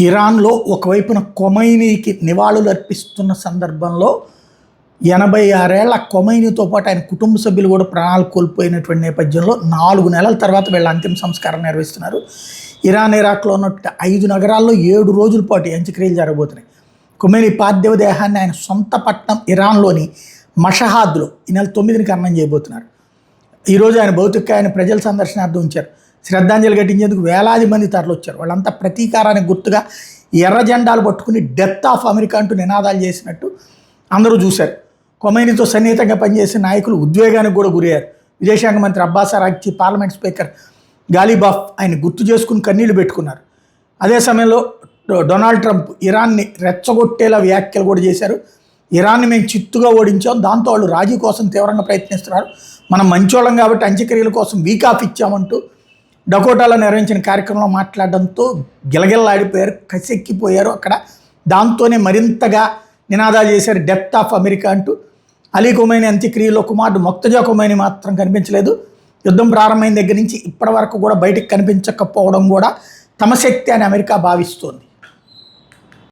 ఇరాన్లో ఒకవైపున ఖొమైనీకి నివాళులు అర్పిస్తున్న సందర్భంలో 86 ఏళ్ల ఖొమైనీతో పాటు ఆయన కుటుంబ సభ్యులు కూడా ప్రాణాలు కోల్పోయినటువంటి నేపథ్యంలో 4 నెలల తర్వాత వీళ్ళ అంతిమ సంస్కారం నిర్వహిస్తున్నారు. ఇరాక్లో ఉన్నటువంటి 5 నగరాల్లో 7 రోజుల పాటు అంత్యక్రియలు జరగబోతున్నాయి. ఖొమైనీ పార్థివ దేహాన్ని ఆయన సొంత పట్టణం ఇరాన్లోని మషహాద్లో ఈ నెల 9ని ఖననం చేయబోతున్నారు. ఈరోజు ఆయన భౌతికాయాన్ని ప్రజల సందర్శనార్థం ఉంచారు. శ్రద్ధాంజలి ఘటించేందుకు వేలాది మంది తరలివచ్చారు. వాళ్ళంతా ప్రతీకారానికి గుర్తుగా ఎర్ర జెండాలు పట్టుకుని డెత్ ఆఫ్ అమెరికా అంటూ నినాదాలు చేసినట్టు అందరూ చూశారు. ఖొమైనీతో సన్నిహితంగా పనిచేసే నాయకులు ఉద్వేగానికి కూడా గురయ్యారు. విదేశాంగ మంత్రి Abbas Araghchi, parliament speaker Ghalibaf ఆయన గుర్తు చేసుకుని కన్నీళ్లు పెట్టుకున్నారు. అదే సమయంలో డొనాల్డ్ ట్రంప్ ఇరాన్ని రెచ్చగొట్టేలా వ్యాఖ్యలు కూడా చేశారు. ఇరాన్ని మేము చిత్తుగా ఓడించాం, దాంతో వాళ్ళు రాజీ కోసం తీవ్రంగా ప్రయత్నిస్తున్నారు, మనం మంచోళ్ళం కాబట్టి అంత్యక్రియల కోసం వీక్ ఆఫ్ ఇచ్చామంటూ డకోటాలో నిర్వహించిన కార్యక్రమంలో మాట్లాడడంతో గిలగిల్లాడిపోయారు, కసెక్కిపోయారు అక్కడ. దాంతోనే మరింతగా నినాదాలు చేశారు, డెత్ ఆఫ్ అమెరికా అంటూ. అలీ ఖొమైనీ అంత్యక్రియలో కుమారుడు మొక్తజా ఖొమైనీ మాత్రం కనిపించలేదు. యుద్ధం ప్రారంభమైన దగ్గర నుంచి ఇప్పటి వరకు కూడా బయటకు కనిపించకపోవడం కూడా తమ శక్తి అని అమెరికా భావిస్తోంది.